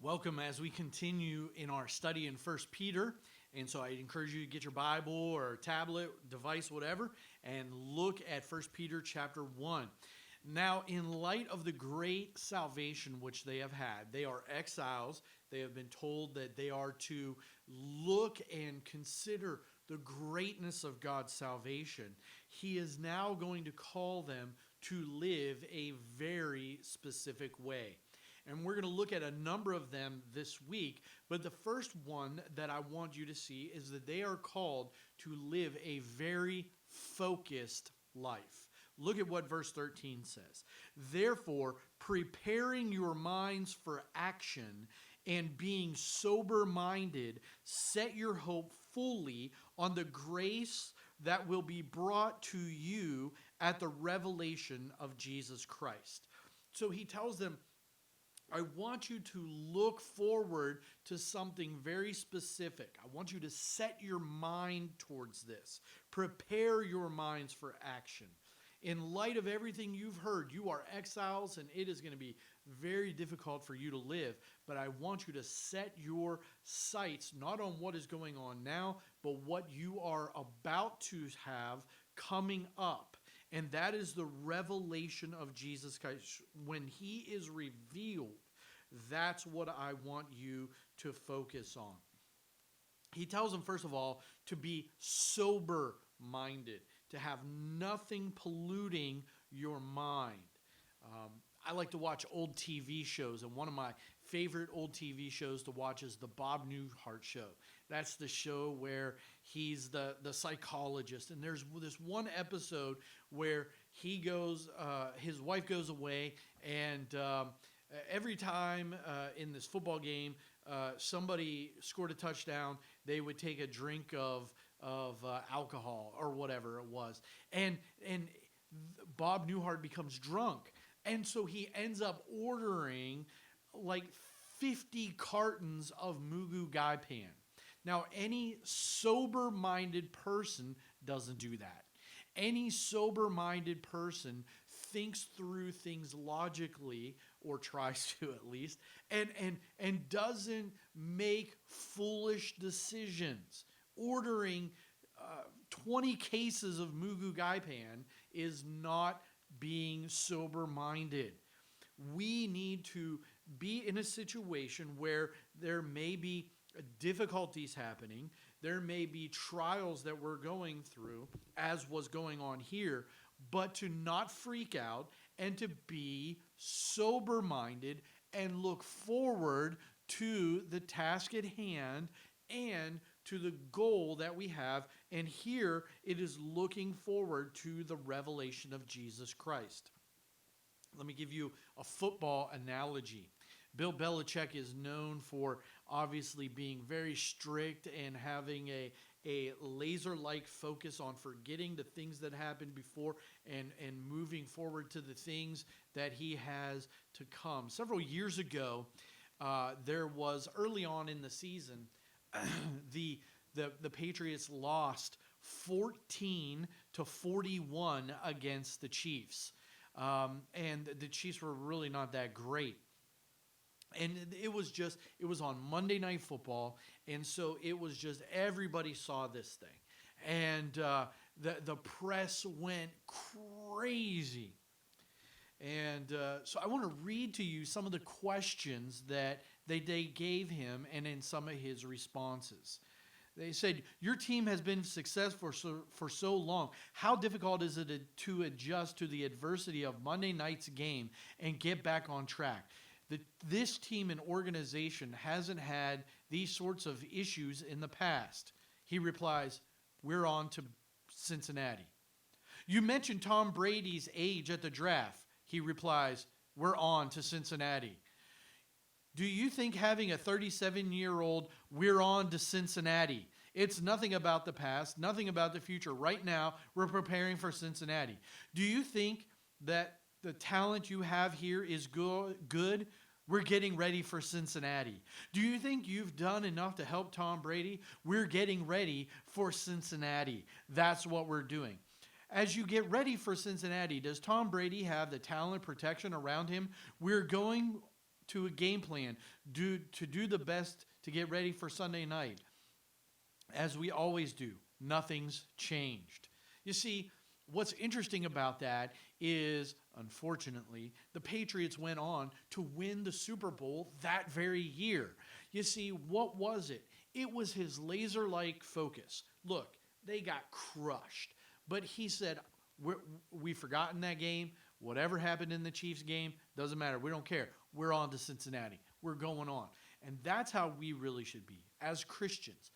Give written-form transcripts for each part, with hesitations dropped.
Welcome as we continue in our study in First Peter. And so I encourage you to get your Bible or tablet, device, whatever, and look at First Peter chapter 1. Now, in light of the great salvation which they have had, they are exiles. They have been told that they are to look and consider the greatness of God's salvation. He is now going to call them to live a very specific way. And we're going to look at a number of them this week. But the first one that I want you to see is that they are called to live a very focused life. Look at what verse 13 says. Therefore, preparing your minds for action and being sober-minded, set your hope fully on the grace that will be brought to you at the revelation of Jesus Christ. So he tells them, I want you to look forward to something very specific. I want you to set your mind towards this. Prepare your minds for action. In light of everything you've heard, you are exiles and it is going to be very difficult for you to live. But I want you to set your sights not on what is going on now, but what you are about to have coming up. And that is the revelation of Jesus Christ. When he is revealed, that's what I want you to focus on. He tells them, first of all, to be sober-minded, to have nothing polluting your mind. I like to watch old TV shows, and one of my favorite old TV shows to watch is the Bob Newhart Show. That's the show where he's the psychologist, and there's this one episode where he goes, his wife goes away, and every time in this football game somebody scored a touchdown, they would take a drink of alcohol or whatever it was, and Bob Newhart becomes drunk. And so he ends up ordering like 50 cartons of Mugu Gai Pan. Now, any sober-minded person doesn't do that. Any sober-minded person thinks through things logically, or tries to at least, and doesn't make foolish decisions. Ordering 20 cases of Mugu Gai Pan is not being sober-minded. We need to be in a situation where there may be difficulties happening. There may be trials that we're going through, as was going on here, but to not freak out and to be sober-minded and look forward to the task at hand and to the goal that we have. And here it is looking forward to the revelation of Jesus Christ. Let me give you a football analogy. Bill Belichick is known for obviously being very strict and having a laser-like focus on forgetting the things that happened before and moving forward to the things that he has to come. Several years ago, there was early on in the season, the Patriots lost 14-41 against the Chiefs. And the Chiefs were really not that great. And it was on Monday Night Football, and so it was just everybody saw this thing. And the press went crazy. And so I want to read to you some of the questions that they gave him and in some of his responses. They said, your team has been successful for so long. How difficult is it to adjust to the adversity of Monday night's game and get back on track? This team and organization hasn't had these sorts of issues in the past. He replies, we're on to Cincinnati. You mentioned Tom Brady's age at the draft. He replies, we're on to Cincinnati. Do you think having a 37-year-old, we're on to Cincinnati? It's nothing about the past, nothing about the future. Right now, we're preparing for Cincinnati. Do you think that the talent you have here is good? We're getting ready for Cincinnati. Do you think you've done enough to help Tom Brady? We're getting ready for Cincinnati. That's what we're doing. As you get ready for Cincinnati, does Tom Brady have the talent protection around him? We're going to a game plan, to do the best to get ready for Sunday night. As we always do, nothing's changed. You see, what's interesting about that is, unfortunately, the Patriots went on to win the Super Bowl that very year. You see, what was it? It was his laser-like focus. Look, they got crushed. But he said, we've forgotten that game. Whatever happened in the Chiefs game, doesn't matter. We don't care. We're on to Cincinnati. We're going on. And that's how we really should be as Christians.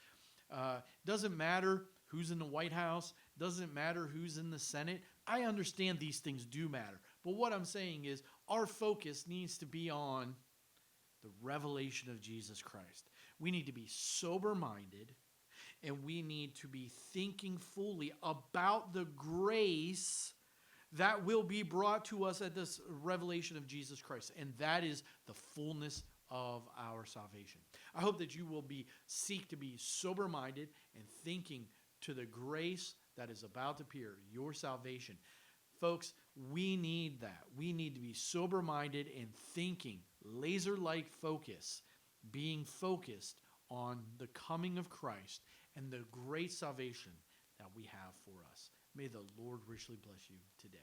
Doesn't matter who's in the White House. Doesn't matter who's in the Senate. I understand these things do matter. But what I'm saying is our focus needs to be on the revelation of Jesus Christ. We need to be sober-minded, and we need to be thinking fully about the grace that will be brought to us at this revelation of Jesus Christ. And that is the fullness of our salvation. I hope that you will seek to be sober-minded and thinking to the grace that is about to appear, your salvation. Folks, we need that. We need to be sober-minded and thinking, laser-like focus, being focused on the coming of Christ and the great salvation that we have for us. May the Lord richly bless you today.